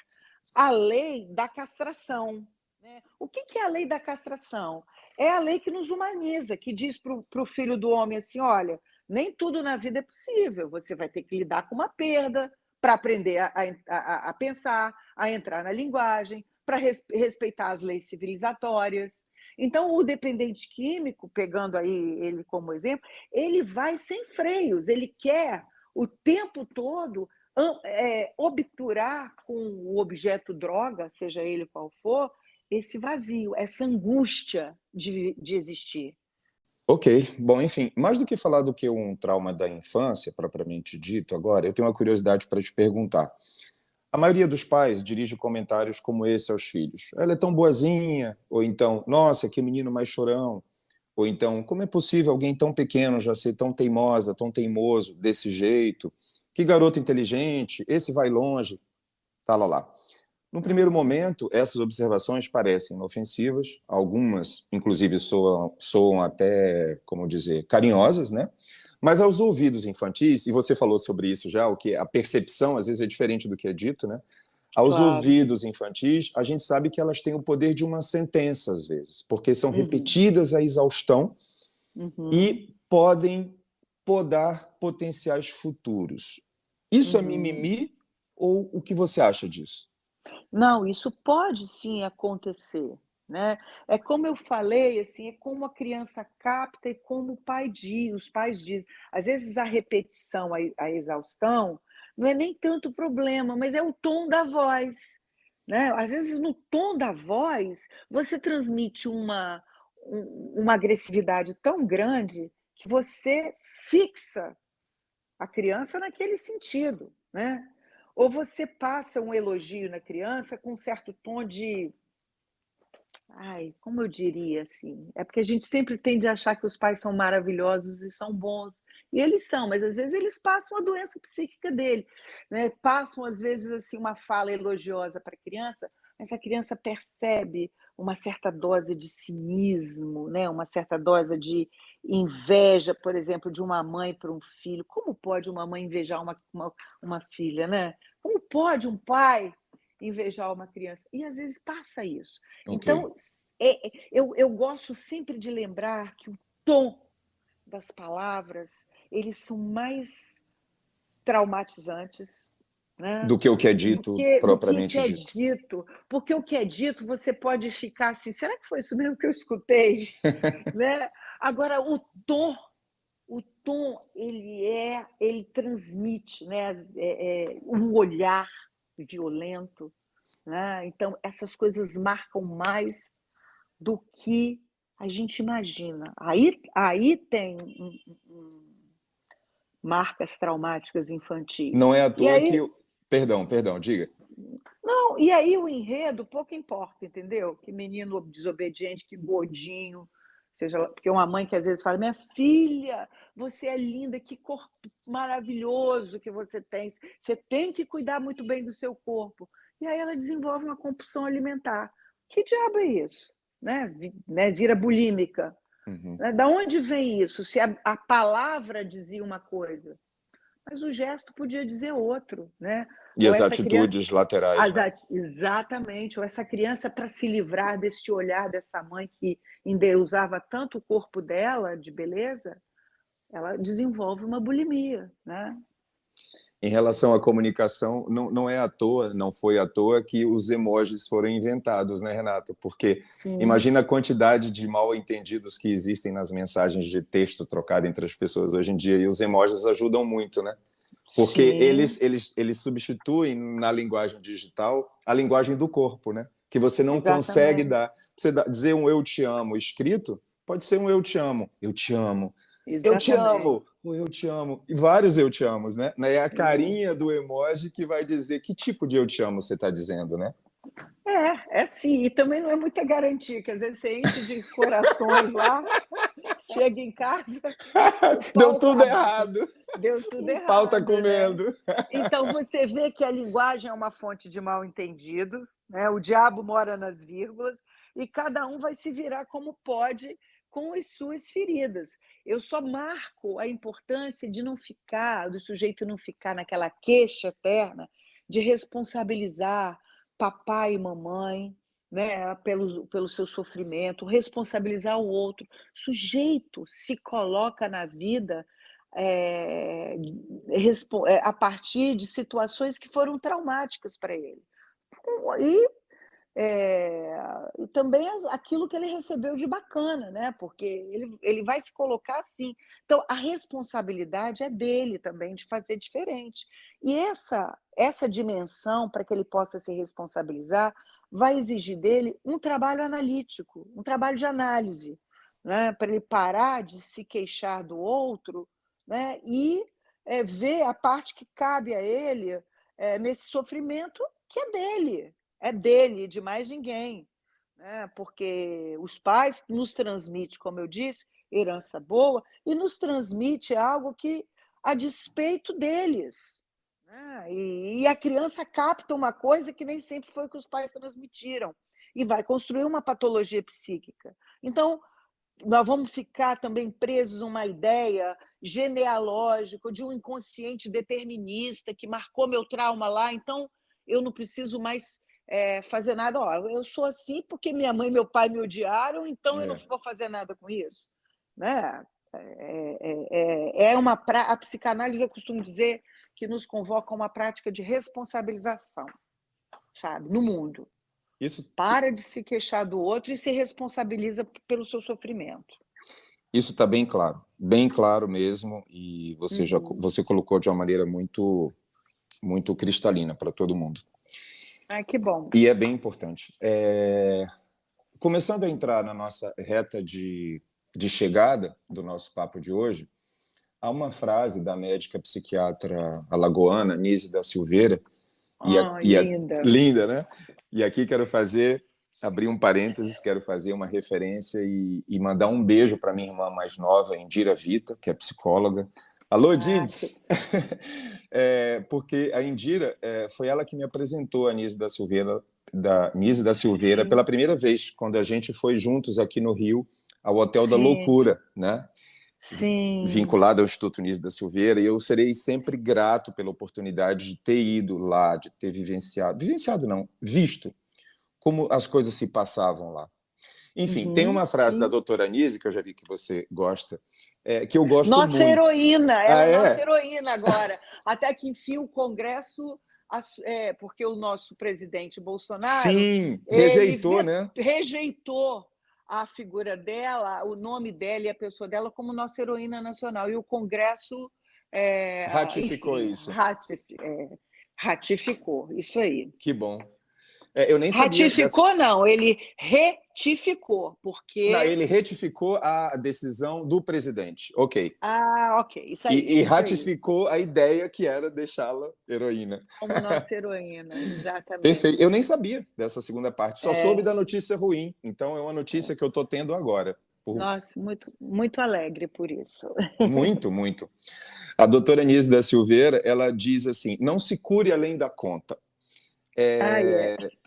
a lei da castração. Né? O que é a lei da castração? É a lei que nos humaniza, que diz para o filho do homem assim, olha, nem tudo na vida é possível, você vai ter que lidar com uma perda para aprender a pensar, a entrar na linguagem, para respeitar as leis civilizatórias. Então, o dependente químico, pegando aí ele como exemplo, ele vai sem freios, ele quer o tempo todo obturar com o objeto droga, seja ele qual for, esse vazio, essa angústia de existir. Ok, bom, enfim, mais do que falar do que um trauma da infância, propriamente dito, agora, eu tenho uma curiosidade para te perguntar. A maioria dos pais dirige comentários como esse aos filhos. Ela é tão boazinha, ou então, nossa, que menino mais chorão, ou então, como é possível alguém tão pequeno já ser tão teimosa, tão teimoso desse jeito? que garoto inteligente, esse vai longe, tá lá. No primeiro momento, essas observações parecem inofensivas, algumas, inclusive, soam até, como dizer, carinhosas, né? Mas aos ouvidos infantis, e você falou sobre isso já, o que a percepção às vezes é diferente do que é dito, né? Aos Claro. ouvidos infantis, a gente sabe que elas têm o poder de uma sentença, às vezes, porque são Uhum. repetidas à exaustão Uhum. e podem podar potenciais futuros. Isso é Uhum. mimimi ou o que você acha disso? Não, isso pode sim acontecer, né. É como eu falei, assim, é como a criança capta e como o pai diz, os pais dizem. Às vezes a repetição, a exaustão, não é nem tanto o problema, mas é o tom da voz, né. Às vezes no tom da voz, você transmite uma agressividade tão grande que você fixa a criança naquele sentido, né. Ou você passa um elogio na criança com um certo tom de, ai, como eu diria, assim, é porque a gente sempre tende a achar que os pais são maravilhosos e são bons, e eles são, mas às vezes eles passam a doença psíquica dele, né, passam às vezes, assim, uma fala elogiosa para a criança, mas a criança percebe uma certa dose de cinismo, né, uma certa dose de inveja, por exemplo, de uma mãe para um filho. Como pode uma mãe invejar uma filha, né? Como pode um pai invejar uma criança? E às vezes passa isso. Ok. Então, eu gosto sempre de lembrar que o tom das palavras, eles são mais traumatizantes, né, Do que o que é do dito que o que propriamente é dito. dito, porque o que é dito você pode ficar assim: "Será que foi isso mesmo que eu escutei?", né. Agora o tom ele transmite, né, um olhar violento, né, então essas coisas marcam mais do que a gente imagina. Aí tem marcas traumáticas infantis. Não é à E toa que. aí Perdão, diga. não, e aí o enredo pouco importa, entendeu? Que menino desobediente, que gordinho, seja lá, porque uma mãe que às vezes fala: "Minha filha, você é linda, que corpo maravilhoso que você tem que cuidar muito bem do seu corpo". E aí ela desenvolve uma compulsão alimentar. Que diabo é isso? Né, vira bulímica. Uhum. Né? Da onde vem isso? Se a palavra dizia uma coisa, mas o gesto podia dizer outro, né? E Ou as essa criança, atitudes laterais, né? exatamente, ou essa criança para se livrar desse olhar dessa mãe que endeusava tanto o corpo dela de beleza, ela desenvolve uma bulimia, né? Em relação à comunicação, não é à toa, não foi à toa que os emojis foram inventados, né, Renata? Porque Sim, imagina a quantidade de mal-entendidos que existem nas mensagens de texto trocado entre as pessoas hoje em dia, e os emojis ajudam muito, né? Porque sim, eles substituem na linguagem digital a linguagem do corpo, né? Que você não consegue exatamente, dar. Dizer um eu te amo escrito, pode ser um eu te amo, eu te exatamente. amo, ou eu te amo, e vários eu te amos, né? É a É. carinha do emoji que vai dizer que tipo de eu te amo você está dizendo, né? É sim, e também não é muita garantia, que às vezes você enche de corações lá, chega em casa, o Deu pau tudo tá errado, deu tudo o pau tá errado, né. comendo. Então você vê que a linguagem é uma fonte de mal-entendidos, né, o diabo mora nas vírgulas, e cada um vai se virar como pode com as suas feridas. Eu só marco a importância de não ficar do sujeito não ficar naquela queixa eterna de responsabilizar papai e mamãe, né, pelo seu sofrimento, responsabilizar o outro. O sujeito se coloca na vida, eh, a partir de situações que foram traumáticas para ele. E, eh, e também aquilo que ele recebeu de bacana, né, porque ele vai se colocar assim. Então a responsabilidade é dele também de fazer diferente. E essa dimensão, para que ele possa se responsabilizar, vai exigir dele um trabalho analítico, um trabalho de análise, né, para ele parar de se queixar do outro, né, e, ver a parte que cabe a ele, nesse sofrimento que é dele, de mais ninguém, né, porque os pais nos transmite, como eu disse, herança boa e nos transmite algo que a despeito deles. E a criança capta uma coisa que nem sempre foi o que os pais transmitiram e vai construir uma patologia psíquica. Então, nós vamos ficar também presos a uma ideia genealógica de um inconsciente determinista que marcou meu trauma lá, então eu não preciso mais fazer nada. Eu sou assim porque minha mãe e meu pai me odiaram, então eu não vou fazer nada com isso. Né? A psicanálise, eu costumo dizer, que nos convoca a uma prática de responsabilização, sabe, no mundo. Isso para de se queixar do outro e se responsabiliza pelo seu sofrimento. Isso está bem claro mesmo, e você colocou de uma maneira muito, muito cristalina para todo mundo. Que bom. E é bem importante. Começando a entrar na nossa reta de chegada do nosso papo de hoje, há uma frase da médica psiquiatra alagoana, Nise da Silveira, linda. Linda, né? E aqui quero abrir um parênteses, quero fazer uma referência e mandar um beijo para minha irmã mais nova, Indira Vita, que é psicóloga. Alô, Dids! Porque a Indira foi ela que me apresentou a Nise da Silveira, pela primeira vez, quando a gente foi juntos aqui no Rio, ao Hotel da Loucura, né? Sim. Vinculado ao Instituto Nise da Silveira, e eu serei sempre grato pela oportunidade de ter ido lá, de ter visto como as coisas se passavam lá. Enfim, tem uma frase da doutora Nise, que eu já vi que você gosta, que eu gosto muito. Nossa heroína, ela é nossa heroína agora. Até que, enfim, o Congresso... porque o nosso presidente Bolsonaro... Sim, rejeitou, né? Rejeitou a figura dela, o nome dela e a pessoa dela como nossa heroína nacional. E o Congresso... ratificou isso. Ratificou, isso aí. Que bom. Eu nem sabia ratificou, não, ele retificou, porque... Não, ele retificou a decisão do presidente, ok. Ok, isso aí. E ratificou a ideia que era deixá-la heroína. Como nossa heroína, exatamente. Perfeito. Eu nem sabia dessa segunda parte, só soube da notícia ruim, então é uma notícia que eu estou tendo agora. Nossa, muito, muito alegre por isso. Muito, muito. A doutora Nise da Silveira, ela diz assim, não se cure além da conta.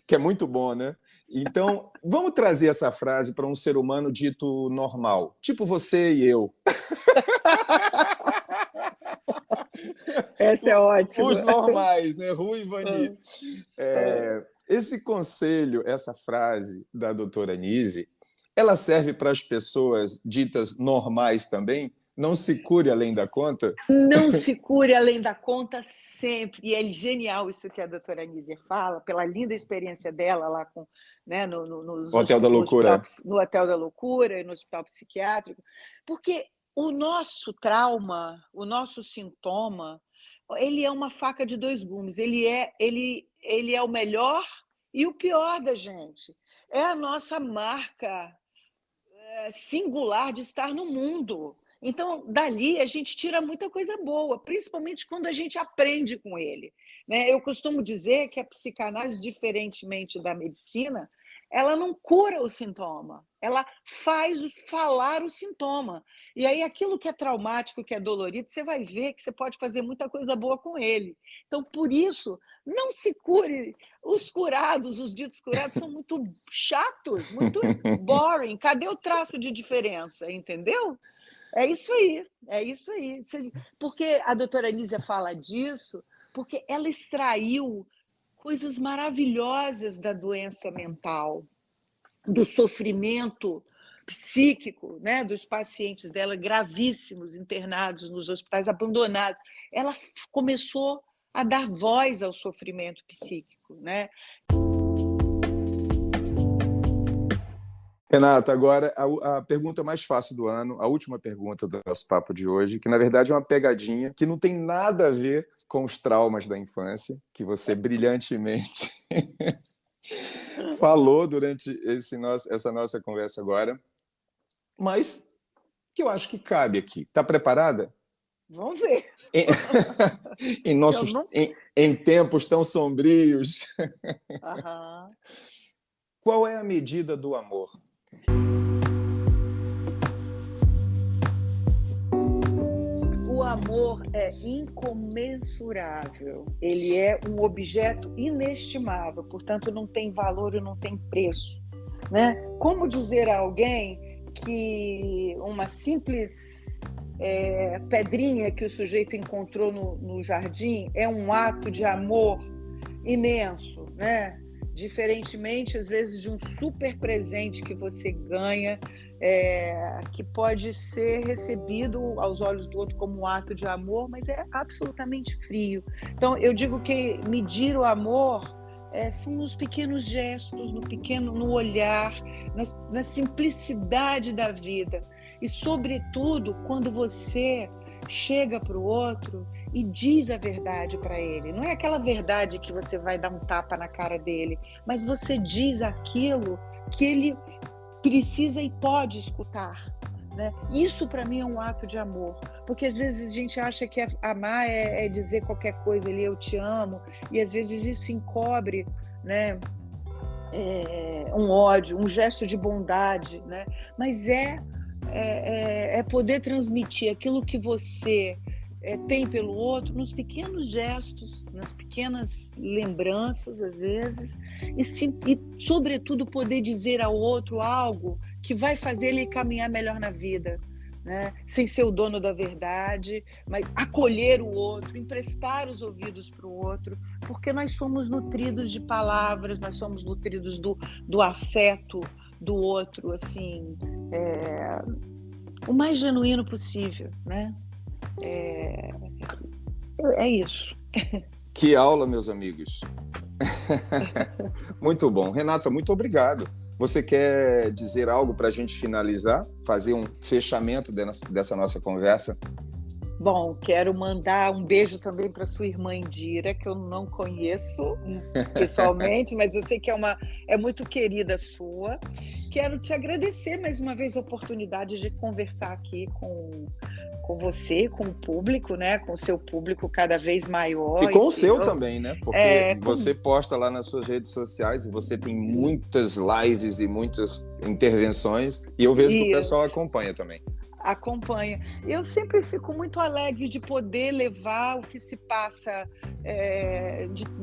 Que é muito bom, né? Então, vamos trazer essa frase para um ser humano dito normal, tipo você e eu. Essa é ótima. Os normais, né? Rui e Vani. Esse conselho, essa frase da doutora Nise, ela serve para as pessoas ditas normais também? Não se cure além da conta? Não se cure além da conta sempre. E é genial isso que a doutora Nise fala, pela linda experiência dela lá no Hotel da Loucura. No Hotel da Loucura e no hospital psiquiátrico. Porque o nosso trauma, o nosso sintoma, ele é uma faca de dois gumes. Ele é o melhor e o pior da gente. É a nossa marca singular de estar no mundo. Então, dali, a gente tira muita coisa boa, principalmente quando a gente aprende com ele. Eu costumo dizer que a psicanálise, diferentemente da medicina, ela não cura o sintoma, ela faz falar o sintoma. E aí, aquilo que é traumático, que é dolorido, você vai ver que você pode fazer muita coisa boa com ele. Então, por isso, não se cure. Os curados, os ditos curados, são muito chatos, muito boring. Cadê o traço de diferença, entendeu? É isso aí. Porque a doutora Anísia fala disso, porque ela extraiu coisas maravilhosas da doença mental, do sofrimento psíquico, dos pacientes dela gravíssimos, internados nos hospitais, abandonados. Ela começou a dar voz ao sofrimento psíquico, Renato, agora a pergunta mais fácil do ano, a última pergunta do nosso papo de hoje, que na verdade é uma pegadinha, que não tem nada a ver com os traumas da infância, que você brilhantemente falou durante essa nossa conversa agora, mas que eu acho que cabe aqui. Está preparada? Vamos ver. Em tempos tão sombrios. Uhum. Qual é a medida do amor? o amor é incomensurável, ele é um objeto inestimável, portanto não tem valor e não tem preço, né? Como dizer a alguém que uma simples pedrinha que o sujeito encontrou no jardim é um ato de amor imenso, né? Diferentemente, às vezes, de um super presente que você ganha, que pode ser recebido aos olhos do outro como um ato de amor, mas é absolutamente frio. Então, eu digo que medir o amor são nos pequenos gestos, no olhar, na simplicidade da vida. E, sobretudo, quando você chega para o outro e diz a verdade para ele. Não é aquela verdade que você vai dar um tapa na cara dele, mas você diz aquilo que ele precisa e pode escutar, né? Isso para mim é um ato de amor, porque às vezes a gente acha que amar é dizer qualquer coisa ali, eu te amo, e às vezes isso encobre, né? Um ódio, um gesto de bondade, né? Mas é poder transmitir aquilo que você tem pelo outro nos pequenos gestos, nas pequenas lembranças, às vezes, e, sobretudo, poder dizer ao outro algo que vai fazer ele caminhar melhor na vida, né? Sem ser o dono da verdade, mas acolher o outro, emprestar os ouvidos para o outro, porque nós somos nutridos de palavras, nós somos nutridos do afeto do outro, assim, o mais genuíno possível, né? É isso. Que aula, meus amigos. Muito bom. Renata, muito obrigado. Você quer dizer algo para a gente finalizar? Fazer um fechamento dessa nossa conversa? Bom, quero mandar um beijo também para sua irmã Indira, que eu não conheço pessoalmente, mas eu sei que é muito querida sua. Quero te agradecer mais uma vez a oportunidade de conversar aqui com você, com o público, né? Com o seu público cada vez maior. E com o seu também, né? Porque você posta lá nas suas redes sociais e você tem muitas lives e muitas intervenções e eu vejo que o pessoal acompanha também. Acompanha. Eu sempre fico muito alegre de poder levar o que se passa,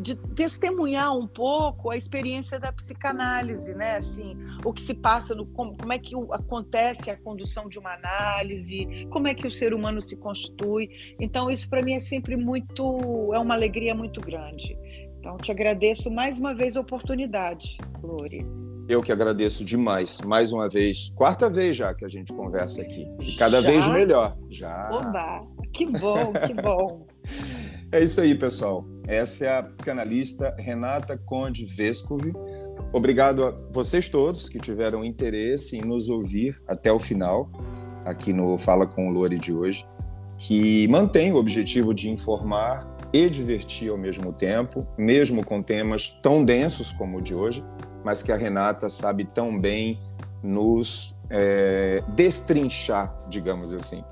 de testemunhar um pouco a experiência da psicanálise, né? Assim, o que se passa, como é que acontece a condução de uma análise, como é que o ser humano se constitui. Então, isso para mim é sempre é uma alegria muito grande. Então, te agradeço mais uma vez a oportunidade, Lore. Eu que agradeço demais, mais uma vez, quarta vez já que a gente conversa aqui, e cada vez melhor. Já. Oba, que bom, que bom. É isso aí, pessoal. Essa é a psicanalista Renata Conde Vescovi. Obrigado a vocês todos que tiveram interesse em nos ouvir até o final, aqui no Fala com o Lore de hoje, que mantém o objetivo de informar e divertir ao mesmo tempo, mesmo com temas tão densos como o de hoje, mas que a Renata sabe tão bem nos destrinchar, digamos assim.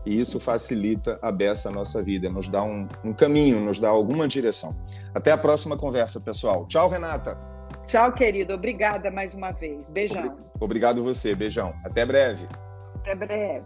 E isso facilita a beça a nossa vida, nos dá um caminho, nos dá alguma direção. Até a próxima conversa, pessoal. Tchau, Renata. Tchau, querido. Obrigada mais uma vez. Beijão. Obrigado você. Beijão. Até breve. Até breve.